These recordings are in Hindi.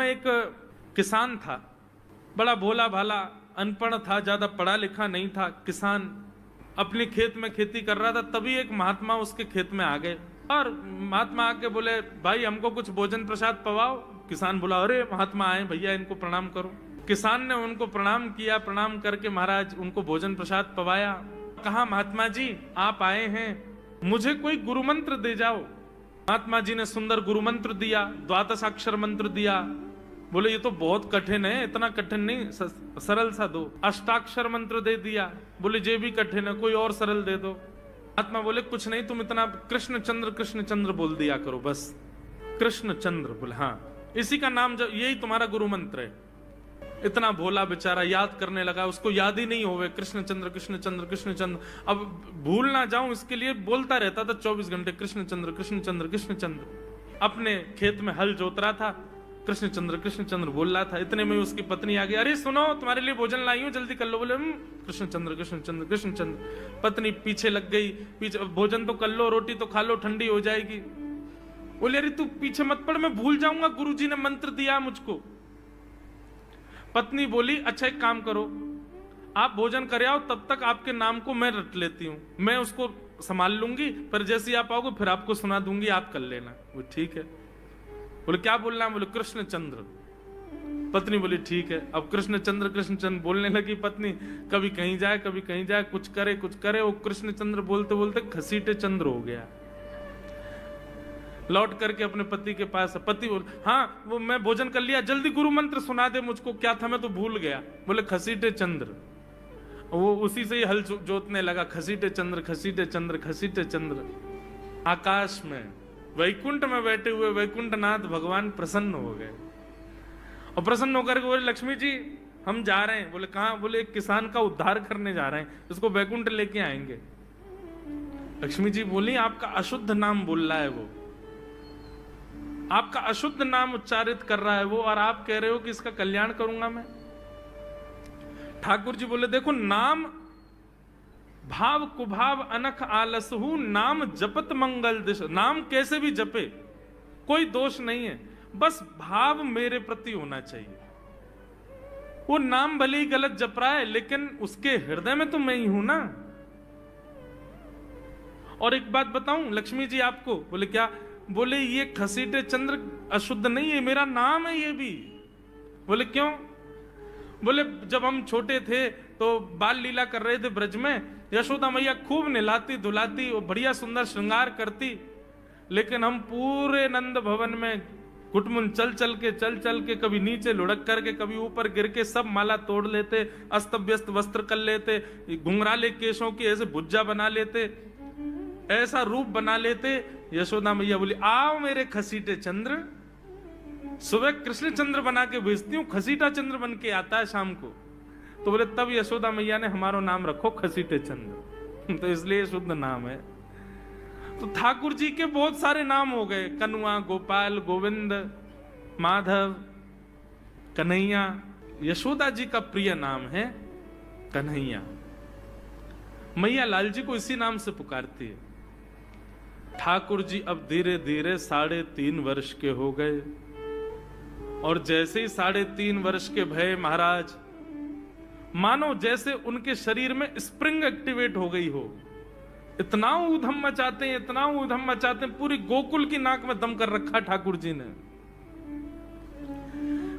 गांव एक किसान था, बड़ा भोला भाला, अनपढ़ था, ज्यादा पढ़ा लिखा नहीं था। किसान अपने खेत में खेती कर रहा था, तभी एक महात्मा उसके खेत में आ गए और महात्मा आके बोले, भाई हमको कुछ भोजन प्रसाद पवाओ। किसान बोला, अरे महात्मा आए भैया, इनको प्रणाम करो। किसान ने उनको प्रणाम किया, प्रणाम करके महाराज उनको भोजन प्रसाद पवाया। कहा, महात्मा जी आप आए हैं, मुझे कोई गुरु मंत्र दे जाओ। महात्मा जी ने सुंदर गुरु मंत्र दिया, द्वादशाक्षर मंत्र दिया। बोले ये तो बहुत कठिन है, इतना कठिन नहीं, सरल सा दो। अष्टाक्षर मंत्र दे दिया। बोले ये भी कठिन है, कोई और सरल दे दो। महात्मा बोले कुछ नहीं, तुम इतना कृष्ण चंद्र बोल दिया करो बस। कृष्ण चंद्र बोले, हाँ इसी का नाम, यही तुम्हारा गुरु मंत्र है। इतना भोला बेचारा याद करने लगा, उसको याद ही नहीं होवे कृष्ण चंद्र कृष्ण चंद्र कृष्ण चंद्र। अब भूल ना जाऊं इसके लिए बोलता रहता था 24 घंटे, कृष्ण चंद्र कृष्ण चंद्र कृष्ण चंद्र। अपने खेत में हल जोत रहा था, कृष्ण चंद्र बोल रहा था। इतने में उसकी पत्नी आ गई, अरे सुनो तुम्हारे लिए भोजन लाई हूं, जल्दी कर लो। बोले कृष्ण चंद्र कृष्ण चंद्र कृष्ण चंद्र। पत्नी पीछे लग गई, पीछे, भोजन तो कर लो, रोटी तो खा लो, ठंडी हो जाएगी। बोले अरे तू पीछे मत पड़, मैं भूल जाऊंगा, गुरुजी ने मंत्र दिया मुझको। पत्नी बोली, अच्छा एक काम करो, आप भोजन कर आओ, तब तक आपके नाम को मैं रट लेती हूँ, मैं उसको संभाल लूंगी, पर जैसे ही आप आओगे फिर आपको सुना दूंगी, आप कर लेना। वो ठीक है। बोले क्या बोलना है? बोले कृष्ण चंद्र। पत्नी बोली ठीक है। अब कृष्ण चंद्र बोलने लगी पत्नी, कभी कहीं जाए कभी कहीं जाए, कुछ करे। वो कृष्ण चंद्र बोलते बोलते घसीटे चंद्र हो गया। लौट करके अपने पति के पास, पति बोल, हाँ वो मैं भोजन कर लिया, जल्दी गुरु मंत्र सुना दे मुझको, क्या था मैं तो भूल गया। बोले घसीटे चंद्र। वो उसी से ही हल जोतने लगा, घसीटे चंद्र घसीटे चंद्र घसीटे चंद्र। आकाश में वैकुंठ में बैठे हुए वैकुंठनाथ भगवान प्रसन्न हो गए और प्रसन्न होकर के बोले, लक्ष्मी जी हम जा रहे हैं। बोले कहां? बोले एक किसान का उद्धार करने जा रहे हैं, उसको वैकुंठ लेके आएंगे। लक्ष्मी जी बोली, आपका अशुद्ध नाम बोल रहा है वो, आपका अशुद्ध नाम उच्चारित कर रहा है वो, और आप कह रहे हो कि इसका कल्याण करूंगा मैं। ठाकुर जी बोले, देखो नाम भाव कुभाव अनख आलसहु, नाम जपत मंगल दिश। नाम कैसे भी जपे कोई दोष नहीं है, बस भाव मेरे प्रति होना चाहिए। वो नाम भले ही गलत जप रहा है, लेकिन उसके हृदय में तो मैं ही हूं ना। और एक बात बताऊं लक्ष्मी जी आपको। बोले क्या? बोले ये घसीटे चंद्र अशुद्ध नहीं है, मेरा नाम है ये भी। बोले क्यों? बोले जब हम छोटे थे तो बाल लीला कर रहे थे ब्रज में, यशोदा मैया खूब नहलाती धुलाती और बढ़िया सुंदर श्रृंगार करती, लेकिन हम पूरे नंद भवन में कुटमुन चल चल के कभी नीचे लुढ़क करके कभी ऊपर गिर के सब माला तोड़ लेते, अस्त व्यस्त वस्त्र कर लेते, घुंघराले केशों की ऐसे भुज्जा बना लेते, ऐसा रूप बना लेते। यशोदा मैया बोली, आओ मेरे घसीटे चंद्र, सुबह कृष्ण चंद्र बना के भेजती हूँ, घसीटा चंद्र बन के आता है शाम को। तो बोले तब यशोदा मैया ने हमारा नाम रखो घसीटे चंद्र, तो इसलिए शुद्ध नाम है। तो ठाकुर जी के बहुत सारे नाम हो गए, कनुआ, गोपाल, गोविंद, माधव, कन्हैया। यशोदा जी का प्रिय नाम है कन्हैया। मैया लाल जी को इसी नाम से पुकारती है। ठाकुर जी अब धीरे धीरे 3.5 वर्ष के हो गए, और जैसे ही 3.5 वर्ष के भय महाराज, मानो जैसे उनके शरीर में स्प्रिंग एक्टिवेट हो गई हो। इतना ऊधम मचाते हैं, इतना ऊधम मचाते हैं, पूरी गोकुल की नाक में दम कर रखा ठाकुर जी ने।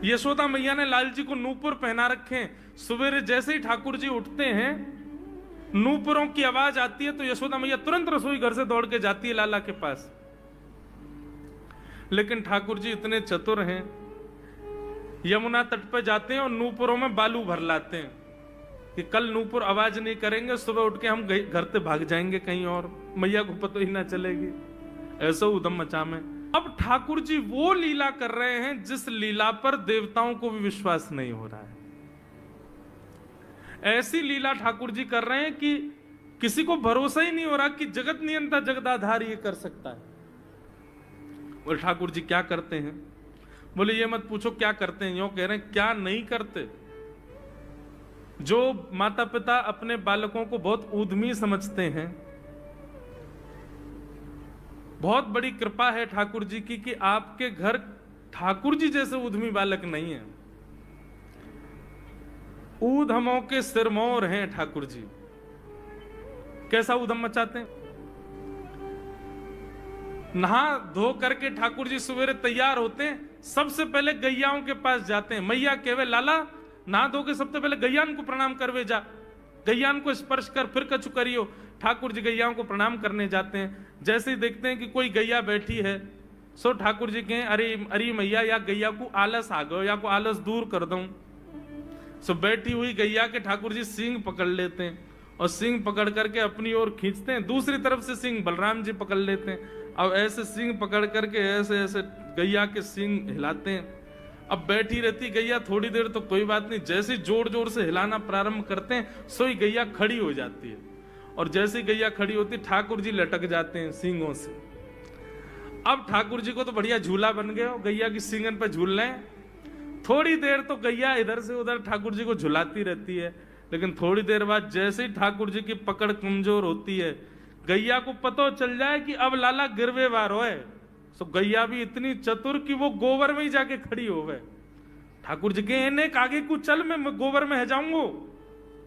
यशोदा मैया ने लाल जी को नूपुर पहना रखे। सवेरे जैसे ही ठाकुर जी उठते हैं, नूपुरों की आवाज आती है तो यशोदा मैया तुरंत रसोई घर से दौड़ के जाती है लाला के पास। लेकिन ठाकुर जी इतने चतुर हैं, यमुना तट पर जाते हैं और नूपुरों में बालू भर लाते हैं कि कल नूपुर आवाज नहीं करेंगे, सुबह उठ के हम घर से भाग जाएंगे कहीं और, मैया को पता ही ना चलेगी। ऐसा उधम मचा में अब ठाकुर जी वो लीला कर रहे हैं जिस लीला पर देवताओं को भी विश्वास नहीं हो रहा है। ऐसी लीला ठाकुर जी कर रहे हैं कि किसी को भरोसा ही नहीं हो रहा कि जगत नियंता जगदाधार ये कर सकता है। बोले ठाकुर जी क्या करते हैं? बोले ये मत पूछो क्या करते हैं, यूं कह रहे हैं क्या नहीं करते। जो माता पिता अपने बालकों को बहुत ऊधमी समझते हैं, बहुत बड़ी कृपा है ठाकुर जी की कि आपके घर ठाकुर जी जैसे उद्यमी बालक नहीं है। ऊधमों के सिरमौर हैं ठाकुर जी। कैसा उधम मचाते हैं? नहा धो करके ठाकुर जी सवेरे तैयार होते हैं, सबसे पहले गैयाओं के पास जाते हैं। मैया कहवे लाला नहा धो के सबसे पहले गैयान को प्रणाम करवे जा, गैयान को स्पर्श कर फिर कछु करियो। ठाकुर जी गैयाओं को प्रणाम करने जाते हैं। जैसे ही देखते हैं कि कोई गैया बैठी है, सो ठाकुर जी कहें अरे अरे मैया या गैया को आलस आ गयो, या को आलस दूर कर दूं। सो बैठी हुई गैया के ठाकुर जी सींग पकड़ लेते हैं और सींग पकड़ करके अपनी ओर खींचते हैं। दूसरी तरफ से सींग बलराम जी पकड़ लेते हैं। अब ऐसे सींग पकड़ करके ऐसे ऐसे गैया के सींग हिलाते हैं। अब बैठी रहती गैया थोड़ी देर तो कोई बात नहीं, जैसे जोर जोर से हिलाना प्रारंभ करते हैं सोई गैया खड़ी हो जाती है। और जैसे गैया खड़ी होती ठाकुर जी लटक जाते हैं सींगों से। अब ठाकुर जी को तो बढ़िया झूला बन गया, गैया की सींगन पर झूल रहे हैं। थोड़ी देर तो गैया इधर से उधर ठाकुर जी को झुलाती रहती है, लेकिन थोड़ी देर बाद जैसे ही ठाकुर जी की पकड़ कमजोर होती है, गैया को पता चल जाए कि अब लाला गिरवे वार होए। सो गैया भी इतनी चतुर कि वो गोबर में ही जाके खड़ी हो गए। ठाकुर जी के ने आगे को चल, मैं गोबर में है जाऊंगो।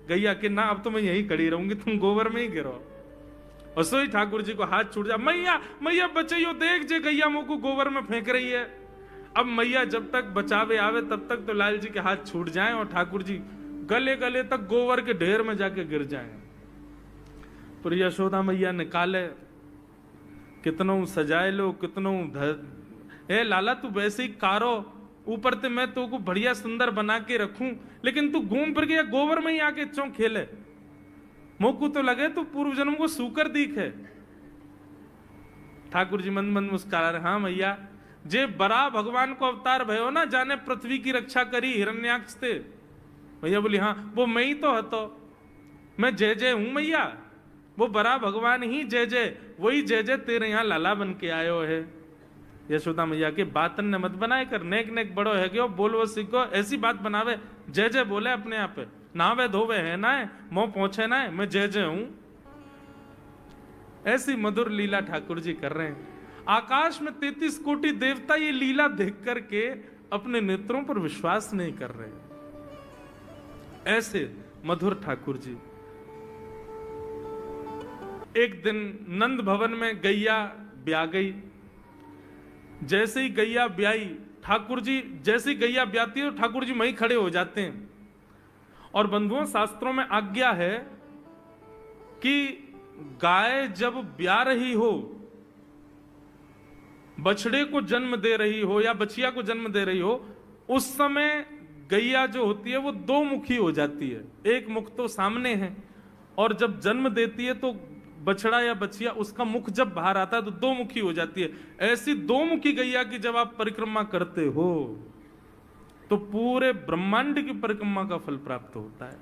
गैया के ना अब तो मैं यहीं खड़ी रहूंगी, तुम गोबर में ही गिरो। और सोई ठाकुर जी को हाथ छूट जा, मैया मैया बचाइयो, देख जे गैया मुंह को गोबर में फेंक रही है। अब मैया जब तक बचावे आवे तब तक तो लाल जी के हाथ छूट जाएं और ठाकुर जी गले गले तक गोबर के ढेर में जाके गिर जाएं। पर यशोदा मैया निकाले, कितनों सजाए लो, कितनों ए लाला तू वैसे ही कारो, ऊपर ते मैं तो को बढ़िया सुंदर बना के रखूं, लेकिन तू घूम फिर के गोबर में ही आके चौं खेले। मोकू तो लगे तू पूर्व जन्म को सूकर दीख है। ठाकुर जी मन मन मुस्कुरा रहे, हाँ मैया जे बरा भगवान को अवतार भयो ना, जाने पृथ्वी की रक्षा करी हिरण्याक्ष थे। मैया बोली हाँ वो मैं ही तो हतो, मैं जय जय हूं मैया, वो बरा भगवान ही जय जय, वही जय जय तेरे यहाँ लाला बन के आयो है। यशोदा मैया के बातन ने मत बनाए कर, नेक नेक बड़ो है क्यों बोलवो सीखो, ऐसी बात बनावे, जय जय बोले अपने आप पे, नावे धोवे है ना है, मोह पहुंचे ना है, मैं जय जय हूं। ऐसी मधुर लीला ठाकुर जी कर रहे हैं। आकाश में 33 कोटि देवता ये लीला देख करके अपने नेत्रों पर विश्वास नहीं कर रहे। ऐसे मधुर ठाकुर जी। एक दिन नंद भवन में गैया ब्याह गई। जैसे ही गैया ब्याई, ठाकुर जी जैसे ही गैया ब्याती है तो ठाकुर जी वहीं खड़े हो जाते हैं। और बंधुओं शास्त्रों में आज्ञा है कि गाय जब ब्याह रही हो, बछड़े को जन्म दे रही हो या बछिया को जन्म दे रही हो, उस समय गैया जो होती है वो दो मुखी हो जाती है। एक मुख तो सामने है, और जब जन्म देती है तो बछड़ा या बछिया उसका मुख जब बाहर आता है तो दो मुखी हो जाती है। ऐसी दो मुखी गैया की जब आप परिक्रमा करते हो तो पूरे ब्रह्मांड की परिक्रमा का फल प्राप्त होता है।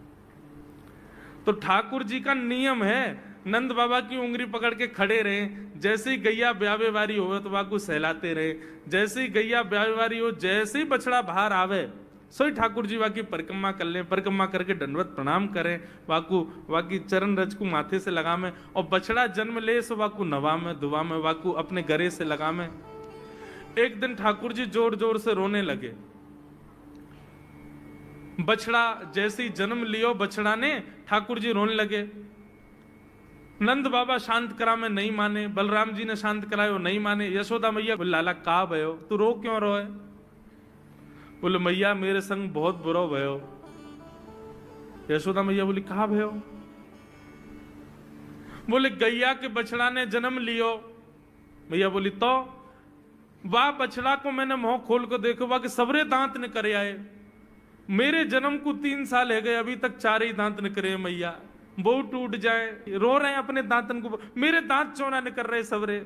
तो ठाकुर जी का नियम है, नंद बाबा की उंगली पकड़ के खड़े रहे, जैसे ही गैया ब्यावे वारी हो तो वाकू सहलाते रहे, जैसे ही गैया ब्यावे वारी हो, जैसे ही बछड़ा बाहर आवे सोई ठाकुर जी वाकी परिक्रमा कर लें, परिक्रमा करके दंडवत प्रणाम करें, वाकू वाकी चरण रज को माथे से लगा में, और बछड़ा जन्म ले सो वाकू नवा में दुआ में, वाकू अपने गरे से लगा में। एक दिन ठाकुर जी जोर जोर से रोने लगे। बछड़ा जैसे ही जन्म लियो बछड़ा ने, ठाकुर जी रोने लगे। नंद बाबा शांत करा में नहीं माने, बलराम जी ने शांत करायो नहीं माने। यशोदा मैया बोले लाला का भयो, तू रो क्यों रोए? बोले मैया मेरे संग बहुत बुरा भयो। यशोदा मैया बोली कहा भयो? बोले गैया के बछड़ा ने जन्म लियो। मैया बोली तो वाह बछड़ा को मैंने मुंह खोल कर देखो, वाह के सबरे दांत निकले आए। मेरे जन्म को 3 साल है गए, अभी तक 4 ही दांत निकले मैया, वो टूट जाए, रो रहे हैं अपने दांतन को, मेरे दांत चौना निकल रहे सबरे।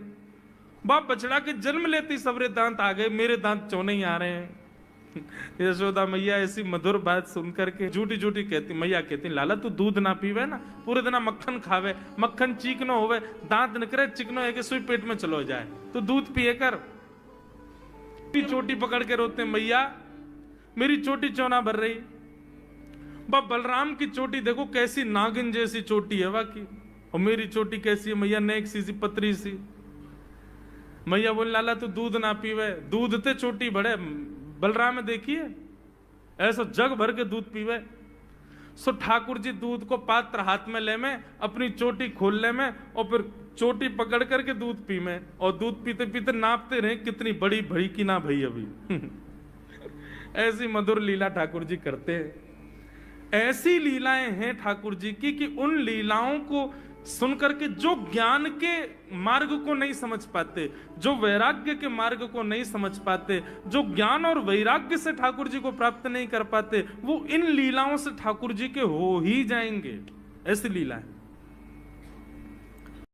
वाह बछड़ा के जन्म लेते सबरे दांत आ गए, मेरे दांत चौने ही आ रहे हैं। यशोदा मैया ऐसी मधुर बात सुनकर के झूठी झूठी कहती, मैया कहती लाला तू दूध ना पीवे ना, पूरे दिन मक्खन खावे, मक्खन चीकनो होवे, दांत निकले चिकनो है कि सुई पेट में चलो जाए, तो दूध पिए कर। चोटी पकड़ के रोते मैया मेरी चोटी चौना भर रही। बलराम की चोटी देखो कैसी नागिन जैसी चोटी है वाकई, और मेरी चोटी कैसी है मैया, नेक सी पतरी सी। मैया बोले लाला तू दूध ना पीवे, दूध ते चोटी बड़े। बलराम में देखिए ऐसा जग भर के दूध पीवे। सो ठाकुर जी दूध को पात्र हाथ में ले में, अपनी चोटी खोल ले में, और फिर चोटी पकड़ करके दूध पी में, और दूध पीते पीते नापते रहे कितनी बड़ी भई की ना भई अभी। ऐसी मधुर लीला ठाकुर जी करते हैं। ऐसी लीलाएं हैं ठाकुर जी की कि उन लीलाओं को सुनकर के जो ज्ञान के मार्ग को नहीं समझ पाते, जो वैराग्य के मार्ग को नहीं समझ पाते, जो ज्ञान और वैराग्य से ठाकुर जी को प्राप्त नहीं कर पाते, वो इन लीलाओं से ठाकुर जी के हो ही जाएंगे। ऐसी लीला है।